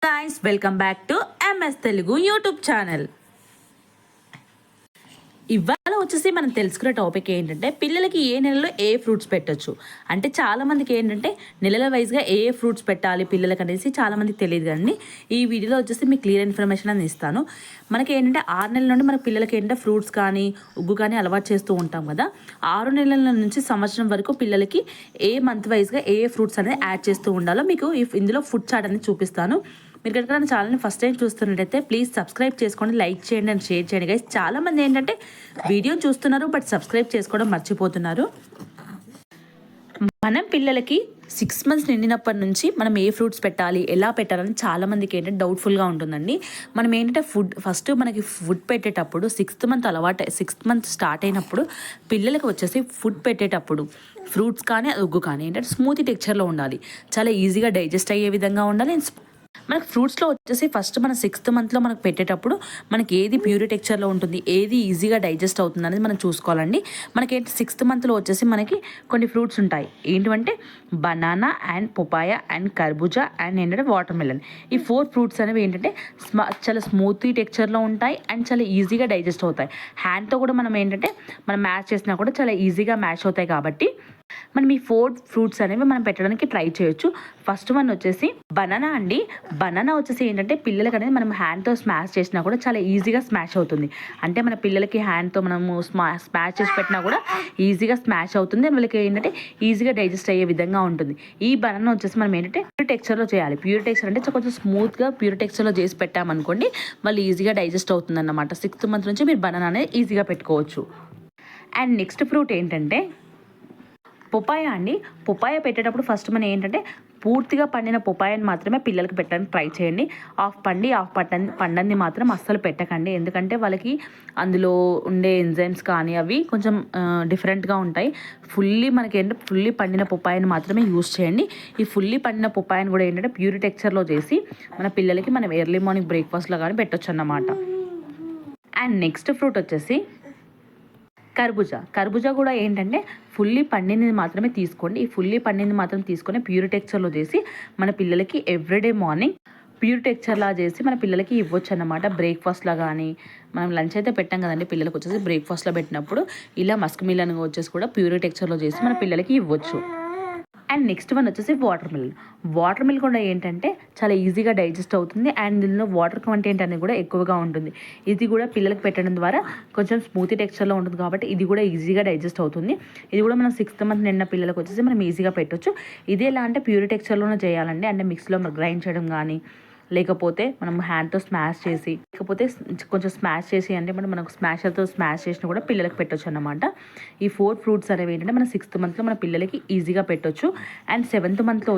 guys, welcome back to MS Telugu YouTube channel. ఇవాళ వచ్చేసి మనం తెలుసుకునే టాపిక్ ఏంటంటే పిల్లలకి ఏ నెలలో ఏ ఫ్రూట్స్ పెట్టచ్చు అంటే చాలామందికి ఏంటంటే నెలల వైజ్గా ఏ ఫ్రూట్స్ పెట్టాలి పిల్లలకి అనేసి చాలామందికి తెలియదు కానీ ఈ వీడియోలో వచ్చేసి మీకు క్లియర్ ఇన్ఫర్మేషన్ అని ఇస్తాను. మనకి ఏంటంటే 6 నెలల నుండి మన పిల్లలకి ఏంటంటే ఫ్రూట్స్ కానీ ఉగ్గు కానీ అలవాటు చేస్తూ ఉంటాం కదా. 6 నెలల నుంచి సంవత్సరం వరకు పిల్లలకి ఏ మంత్ వైజ్గా ఏ ఫ్రూట్స్ అనేది యాడ్ చేస్తూ ఉండాలో మీకు ఇందులో ఫుడ్ చార్ట్ అనేది చూపిస్తాను. మీరు కనుక నా ఛానల్ని ఫస్ట్ టైం చూస్తున్నట్టయితే ప్లీజ్ సబ్స్క్రైబ్ చేసుకోండి, లైక్ చేయండి అండ్ షేర్ చేయండి గైస్. చాలామంది ఏంటంటే వీడియో చూస్తున్నారు బట్ సబ్స్క్రైబ్ చేసుకోవడం మర్చిపోతున్నారు. మనం పిల్లలకి 6 మంత్స్ నిండినప్పటి నుంచి మనం ఏ ఫ్రూట్స్ పెట్టాలి ఎలా పెట్టాలని చాలామందికి ఏంటంటే డౌట్ఫుల్గా ఉంటుందండి. మనం ఏంటంటే ఫస్ట్ మనకి ఫుడ్ పెట్టేటప్పుడు 6th మంత్ స్టార్ట్ అయినప్పుడు పిల్లలకి వచ్చేసి ఫుడ్ పెట్టేటప్పుడు ఫ్రూట్స్ కానీ ఉగ్గు కానీ ఏంటంటే స్మూతీ టెక్స్చర్లో ఉండాలి, చాలా ఈజీగా డైజెస్ట్ అయ్యే విధంగా ఉండాలి. మనకు ఫ్రూట్స్లో వచ్చేసి ఫస్ట్ మన 6th మంత్లో మనకు పెట్టేటప్పుడు మనకి ఏది ప్యూరీ టెక్స్చర్లో ఉంటుంది, ఏది ఈజీగా డైజెస్ట్ అవుతుంది అనేది మనం చూసుకోవాలండి. మనకేంటి 6th మంత్లో వచ్చేసి మనకి కొన్ని ఫ్రూట్స్ ఉంటాయి. ఏంటంటే బనానా అండ్ పొపాయ అండ్ కర్బూజా అండ్ ఏంటంటే వాటర్ మెలన్. ఈ 4 ఫ్రూట్స్ అనేవి ఏంటంటే చాలా స్మూతీ టెక్స్చర్లో ఉంటాయి అండ్ చాలా ఈజీగా డైజెస్ట్ అవుతాయి. హ్యాండ్తో కూడా మనం ఏంటంటే మనం మ్యాష్ చేసినా కూడా చాలా ఈజీగా మ్యాష్ అవుతాయి. కాబట్టి మనం ఈ 4 ఫ్రూట్స్ అనేవి మనం పెట్టడానికి ట్రై చేయొచ్చు. ఫస్ట్ వన్ వచ్చేసి బనానా అండి. బనానా వచ్చేసి ఏంటంటే పిల్లలకి అనేది మనం హ్యాండ్తో స్మాష్ చేసినా కూడా చాలా ఈజీగా స్మాష్ అవుతుంది. అంటే మన పిల్లలకి హ్యాండ్తో మనము స్మాష్ చేసి పెట్టినా కూడా ఈజీగా స్మాష్ అవుతుంది. వాళ్ళకి ఏంటంటే ఈజీగా డైజెస్ట్ అయ్యే విధంగా ఉంటుంది. ఈ బనానా వచ్చేసి మనం ఏంటంటే ప్యూర్ టెక్స్చర్లో చేయాలి. ప్యూర్ టెక్స్చర్ అంటే కొంచెం స్మూత్గా ప్యూర్ టెక్స్చర్లో చేసి పెట్టామనుకోండి వాళ్ళు ఈజీగా డైజెస్ట్ అవుతుంది అన్నమాట. 6th మంత్ నుంచి మీరు బనానా అనేది ఈజీగా పెట్టుకోవచ్చు. అండ్ నెక్స్ట్ ఫ్రూట్ ఏంటంటే పొపాయ అండి. పొపాయ పెట్టేటప్పుడు ఫస్ట్ మనం ఏంటంటే పూర్తిగా పండిన పొపాయని మాత్రమే పిల్లలకి పెట్టడానికి ట్రై చేయండి. హాఫ్ పండంది మాత్రం అస్సలు పెట్టకండి. ఎందుకంటే వాళ్ళకి అందులో ఉండే ఎంజైమ్స్ కానీ అవి కొంచెం డిఫరెంట్గా ఉంటాయి. ఫుల్లీ పండిన పొపాయని మాత్రమే యూస్ చేయండి. ఈ ఫుల్లీ పండిన పొపాయని కూడా ఏంటంటే ప్యూరి టెక్స్చర్లో చేసి మన పిల్లలకి మనం ఎర్లీ మార్నింగ్ బ్రేక్ఫాస్ట్లో కానీ పెట్టొచ్చు అన్నమాట. అండ్ నెక్స్ట్ ఫ్రూట్ వచ్చేసి కర్బూజా కూడా ఏంటంటే ఫుల్లీ పండింది మాత్రమే తీసుకోండి. ఈ ఫుల్లీ పండింది మాత్రం తీసుకొని ప్యూర్ టెక్స్చర్లో చేసి మన పిల్లలకి ఎవ్రీడే మార్నింగ్ ప్యూర్ టెక్స్చర్లా చేసి మన పిల్లలకి ఇవ్వచ్చు అన్నమాట. బ్రేక్ఫాస్ట్లో కానీ మనం లంచ్ అయితే పెట్టాం కదండి, పిల్లలకి వచ్చేసి బ్రేక్ఫాస్ట్లో పెట్టినప్పుడు ఇలా మస్క్ మిలన్ వచ్చేసి కూడా ప్యూర్ టెక్స్చర్లో చేసి మన పిల్లలకి ఇవ్వచ్చు. అండ్ నెక్స్ట్ వన్ వచ్చేసి వాటర్ మిల్క్ కూడా ఏంటంటే చాలా ఈజీగా డైజెస్ట్ అవుతుంది అండ్ దీనిలో వాటర్ కంటెంట్ అనేది కూడా ఎక్కువగా ఉంటుంది. ఇది కూడా పిల్లలకి పెట్టడం ద్వారా కొంచెం స్మూతీ టెక్స్చర్లో ఉంటుంది కాబట్టి ఇది కూడా ఈజీగా డైజెస్ట్ అవుతుంది. ఇది కూడా మనం 6th మంత్ నిన్న పిల్లలకు వచ్చేసి మనం ఈజీగా పెట్టొచ్చు. ఇది ఎలా అంటే ప్యూర్ టెక్స్చర్లోనే చేయాలండి. అంటే మిక్స్లో గ్రైండ్ చేయడం కానీ లేకపోతే మనం హ్యాండ్తో స్మాష్ చేసి లేకపోతే కొంచెం స్మాష్ చేసి అంటే మనకు స్మాషర్తో స్మాష్ చేసినా కూడా పిల్లలకి పెట్టొచ్చు అన్నమాట. ఈ 4 ఫ్రూట్స్ అనేవి ఏంటంటే మన 6th మంత్లో మన పిల్లలకి ఈజీగా పెట్టొచ్చు. అండ్ 7th మంత్లో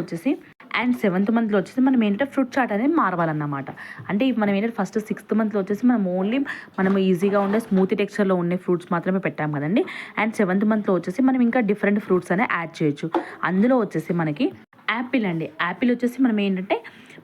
వచ్చేసి మనం ఏంటంటే ఫ్రూట్ చాట్ అనేది మారవాలన్నమాట. అంటే మనం ఏంటంటే ఫస్ట్ 6th మంత్లో వచ్చేసి మనం ఈజీగా ఉండే స్మూతీ టెక్స్చర్లో ఉండే ఫ్రూట్స్ మాత్రమే పెట్టాం కదండి. అండ్ 7th మంత్లో వచ్చేసి మనం ఇంకా డిఫరెంట్ ఫ్రూట్స్ అనేవి యాడ్ చేయొచ్చు. అందులో వచ్చేసి మనకి యాపిల్ అండి. యాపిల్ వచ్చేసి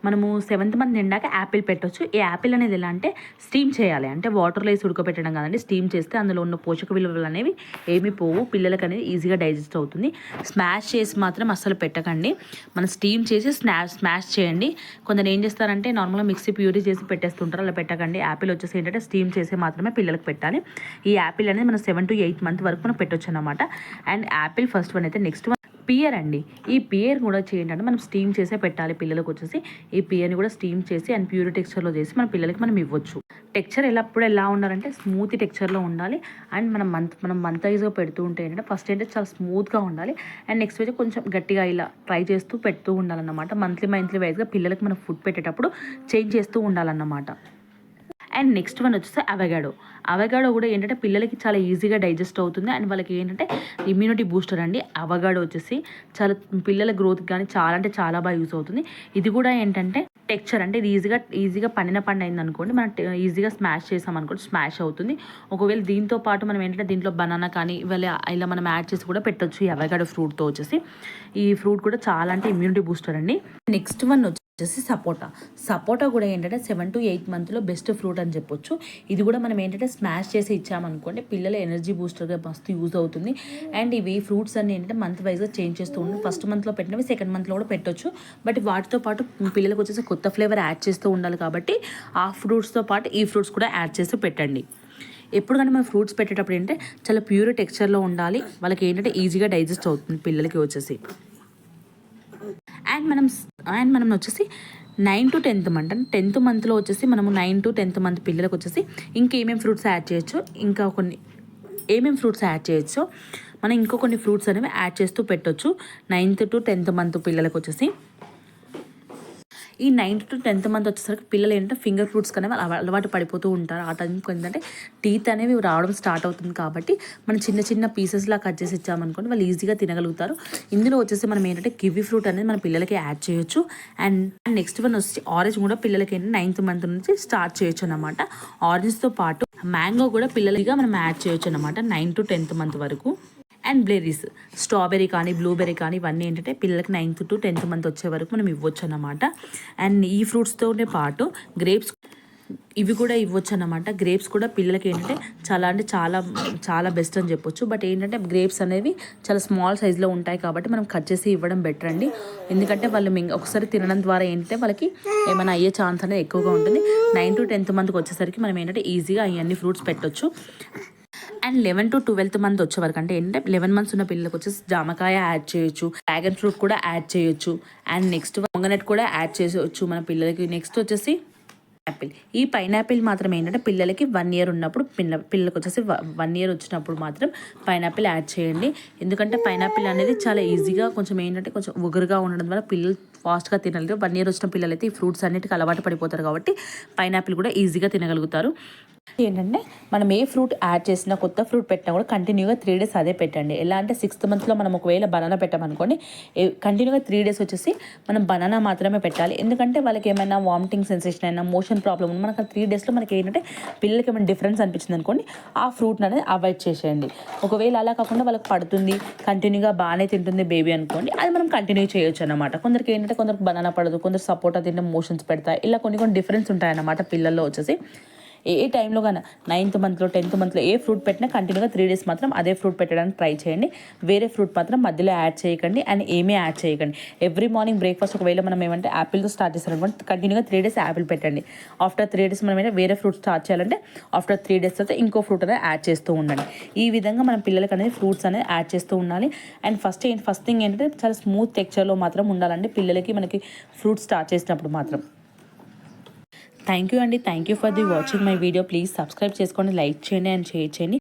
మనము 7th మంత్ నిండాక యాపిల్ పెట్టవచ్చు. ఈ యాపిల్ అనేది ఎలా అంటే స్టీమ్ చేయాలి. అంటే వాటర్లో వేసి ఉడకబెట్టడం కాదండి, స్టీమ్ చేస్తే అందులో ఉన్న పోషక విలువలు అనేవి ఏమీ పోవు, పిల్లలకి అనేది ఈజీగా డైజెస్ట్ అవుతుంది. స్మాష్ చేసి మాత్రం అస్సలు పెట్టకండి. మనం స్టీమ్ చేసి స్మాష్ చేయండి. కొందరు ఏం చేస్తారంటే నార్మల్గా మిక్సీ ప్యూరీ చేసి పెట్టేస్తుంటారు, అలా పెట్టకండి. యాపిల్ వచ్చేసి ఏంటంటే స్టీమ్ చేసి మాత్రమే పిల్లలకి పెట్టాలి. ఈ యాపిల్ అనేది మనం 7 to 8 మంత్ వరకు మనం పెట్టవచ్చు అన్నమాట. అండ్ యాపిల్ ఫస్ట్ వన్ అయితే నెక్స్ట్ వన్ పియర్ అండి. ఈ పియర్ కూడా చేయండి మనం స్టీమ్ చేసే పెట్టాలి పిల్లలకు వచ్చేసి. ఈ పియర్ని కూడా స్టీమ్ చేసి అండ్ ప్యూర్ టెక్స్చర్లో చేసి మన పిల్లలకి మనం ఇవ్వచ్చు. టెక్స్చర్ ఎలా ఉండాలంటే స్మూతీ టెక్స్చర్లో ఉండాలి. అండ్ మనం మంత్ వైజ్గా పెడుతూ ఉంటే ఏంటంటే ఫస్ట్ ఏంటంటే చాలా స్మూత్గా ఉండాలి అండ్ నెక్స్ట్ అయితే కొంచెం గట్టిగా ఇలా ట్రై చేస్తూ పెడుతూ ఉండాలన్నమాట. మంత్లీ వైజ్గా పిల్లలకి మనం ఫుడ్ పెట్టేటప్పుడు చేంజ్ చేస్తూ ఉండాలన్నమాట. అండ్ నెక్స్ట్ వన్ వచ్చేసి అవగాడో కూడా ఏంటంటే పిల్లలకి చాలా ఈజీగా డైజెస్ట్ అవుతుంది అండ్ వాళ్ళకి ఏంటంటే ఇమ్యూనిటీ బూస్టర్ అండి. అవగాడో వచ్చేసి చాలా పిల్లల గ్రోత్కి కానీ చాలా బాగా యూజ్ అవుతుంది. ఇది కూడా ఏంటంటే టెక్స్చర్ అంటే ఇది ఈజీగా పండు అయింది అనుకోండి, మనం ఈజీగా స్మాష్ చేసామనుకోండి స్మాష్ అవుతుంది. ఒకవేళ దీంతో పాటు మనం ఏంటంటే దీంట్లో బనానా కానీ ఇలా మనం యాడ్ చేసి కూడా పెట్టొచ్చు. ఈ అవగాడో ఫ్రూట్తో వచ్చేసి ఈ ఫ్రూట్ కూడా చాలా అంటే ఇమ్యూనిటీ బూస్టర్ అండి. నెక్స్ట్ వన్ వచ్చేసి సపోటా కూడా ఏంటంటే 7 to 8 మంత్లో బెస్ట్ ఫ్రూట్ అని చెప్పొచ్చు. ఇది కూడా మనం ఏంటంటే స్మాష్ చేసి ఇచ్చామనుకోండి పిల్లల ఎనర్జీ బూస్టర్గా మస్తు యూజ్ అవుతుంది. అండ్ ఇవి ఫ్రూట్స్ అన్ని ఏంటంటే మంత్ వైజ్గా చేంజ్ చేస్తూ ఉంటాం. ఫస్ట్ మంత్లో పెట్టినవి సెకండ్ మంత్లో కూడా పెట్టొచ్చు. బట్ వాటితో పాటు పిల్లలకు వచ్చేసి కొత్త ఫ్లేవర్ యాడ్ చేస్తూ ఉండాలి కాబట్టి ఆ ఫ్రూట్స్తో పాటు ఈ ఫ్రూట్స్ కూడా యాడ్ చేసి పెట్టండి. ఎప్పుడు కానీ మనం ఫ్రూట్స్ పెట్టేటప్పుడు ఏంటంటే చాలా ప్యూర్ టెక్స్చర్లో ఉండాలి. వాళ్ళకి ఏంటంటే ఈజీగా డైజెస్ట్ అవుతుంది పిల్లలకి వచ్చేసి. అండ్ మనం వచ్చేసి 9 to 10th మంత్ అంటే 10th మంత్లో వచ్చేసి మనము 9 to 10th మంత్ పిల్లలకు వచ్చేసి ఇంకేమేమి ఫ్రూట్స్ యాడ్ చేయొచ్చు, ఇంకా కొన్ని ఏమేమి ఫ్రూట్స్ యాడ్ చేయొచ్చు మనం ఇంకో కొన్ని ఫ్రూట్స్ అనేవి యాడ్ చేస్తూ పెట్టొచ్చు 9th to 10th మంత్ పిల్లలకు వచ్చేసి. ఈ 9th to 10th మంత్ వచ్చేసరికి పిల్లలు ఏంటంటే ఫింగర్ ఫ్రూట్స్ అనేవి అలవాటు పడిపోతూ ఉంటారు. ఆ టైంకి ఏంటంటే టీత్ అనేవి రావడం స్టార్ట్ అవుతుంది కాబట్టి మనం చిన్న చిన్న పీసెస్లా కట్ చేసి ఇచ్చామనుకోండి వాళ్ళు ఈజీగా తినగలుగుతారు. ఇందులో వచ్చేసి మనం ఏంటంటే కివి ఫ్రూట్ అనేది మన పిల్లలకి యాడ్ చేయొచ్చు. అండ్ నెక్స్ట్ వన్ వచ్చి ఆరెంజ్ కూడా పిల్లలకి ఏంటంటే 9th మంత్ నుంచి స్టార్ట్ చేయొచ్చు అనమాట. ఆరెంజ్తో పాటు మ్యాంగో కూడా పిల్లలకి మనం యాడ్ చేయొచ్చు అనమాట 9 to 10th మంత్ వరకు. అండ్ బ్లెర్రీస్ స్ట్రాబెర్రీ కానీ బ్లూబెర్రీ కానీ ఇవన్నీ ఏంటంటే పిల్లలకి 9th to 10th మంత్ వచ్చే వరకు మనం ఇవ్వచ్చు అన్నమాట. అండ్ ఈ ఫ్రూట్స్తోనే పాటు గ్రేప్స్ ఇవి కూడా ఇవ్వచ్చు అన్నమాట. గ్రేప్స్ కూడా పిల్లలకి ఏంటంటే చాలా చాలా బెస్ట్ అని చెప్పొచ్చు. బట్ ఏంటంటే గ్రేప్స్ అనేవి చాలా స్మాల్ సైజులో ఉంటాయి కాబట్టి మనం కట్ చేసి ఇవ్వడం బెటర్ అండి. ఎందుకంటే వాళ్ళు ఒకసారి తినడం ద్వారా ఏంటంటే వాళ్ళకి ఏమైనా అయ్యే ఛాన్స్ అనేది ఎక్కువగా ఉంటుంది. 9 to 10th మంత్కి వచ్చేసరికి మనం ఏంటంటే ఈజీగా అవన్నీ ఫ్రూట్స్ పెట్టొచ్చు. అండ్ 11 to 12th మంత్ వచ్చే వరకు అంటే ఏంటంటే 11 months ఉన్న పిల్లలకు వచ్చేసి జామకాయ యాడ్ చేయొచ్చు, డ్రాగన్ ఫ్రూట్ కూడా యాడ్ చేయొచ్చు. అండ్ నెక్స్ట్ పొంగనట్ కూడా యాడ్ చేసేవచ్చు మన పిల్లలకి. నెక్స్ట్ వచ్చేసి యాపిల్. ఈ పైనాపిల్ మాత్రం ఏంటంటే పిల్లలకి 1 year ఉన్నప్పుడు పిల్లలకు వచ్చేసి 1 year వచ్చినప్పుడు మాత్రం పైనాపిల్ యాడ్ చేయండి. ఎందుకంటే పైనాపిల్ అనేది చాలా ఈజీగా కొంచెం ఏంటంటే కొంచెం ఉగురుగా ఉండడం వల్ల పిల్లలు ఫాస్ట్గా తినగలుగుతారు. 1 year వచ్చిన పిల్లలు అయితే ఈ ఫ్రూట్స్ అన్నిటికీ అలవాటు పడిపోతారు కాబట్టి పైనాపిల్ కూడా ఈజీగా తినగలుగుతారు. ఏంటంటే మనం ఏ ఫ్రూట్ యాడ్ చేసినా కొత్త ఫ్రూట్ పెట్టినా కూడా కంటిన్యూగా 3 days అదే పెట్టండి. ఎలా అంటే 6th మంత్లో మనం ఒకవేళ బనానా పెట్టామనుకోండి కంటిన్యూగా 3 days వచ్చేసి మనం బనానా మాత్రమే పెట్టాలి. ఎందుకంటే వాళ్ళకి ఏమైనా వామిటింగ్ సెన్సేషన్ అయినా మోషన్ ప్రాబ్లమ్ ఉంది మనకు 3 daysలో మనకి ఏంటంటే పిల్లలకి ఏమైనా డిఫరెన్స్ అనిపించింది అనుకోండి ఆ ఫ్రూట్ అనేది అవాయిడ్ చేసేయండి. ఒకవేళ అలా కాకుండా వాళ్ళకి పడుతుంది కంటిన్యూగా బాగానే తింటుంది బేబీ అనుకోండి అది మనం కంటిన్యూ చేయొచ్చు అనమాట. కొందరికి ఏంటంటే కొందరికి బనానా పడదు, కొందరు సపోటా తింటే మోషన్స్ పెడతాయి. ఇలా కొన్ని డిఫరెన్స్ ఉంటాయన్నమాట పిల్లల్లో వచ్చేసి. ఏ టైంలో కానీ 9th మంత్లో 10th మంత్లో ఏ ఫ్రూట్ పెట్టినా కంటిన్యూగా 3 days మాత్రం అదే ఫ్రూట్ పెట్టడానికి ట్రై చేయండి. వేరే ఫ్రూట్ మాత్రం మధ్యలో యాడ్ చేయకండి అండ్ ఏమీ యాడ్ చేయకండి. ఎవ్రీ మార్నింగ్ బ్రేక్ఫాస్ట్ ఒకవేళ మనం ఏమంటే యాపిల్తో స్టార్ట్ చేస్తారనుకోండి కంటిన్యూగా 3 days యాపిల్ పెట్టండి. ఆఫ్టర్ 3 days మనం వేరే ఫ్రూట్ స్టార్ట్ చేయాలంటే ఆఫ్టర్ 3 days తర్వాత ఇంకో ఫ్రూట్ అనేది యాడ్ చేస్తూ ఉండండి. ఈ విధంగా మనం పిల్లలకి అనేది ఫ్రూట్స్ అనేది యాడ్ చేస్తూ ఉండాలి. అండ్ ఫస్ట్ థింగ్ ఏంటంటే చాలా స్మూత్ టెక్స్చర్లో మాత్రం ఉండాలండి పిల్లలకి మనకి ఫ్రూట్ స్టార్ట్ చేసినప్పుడు మాత్రం. థ్యాంక్ యూ అండి. Thank you for the watching my video. Please subscribe చేసుకోండి, లైక్ చేయండి అండ్ షేర్ చేయండి.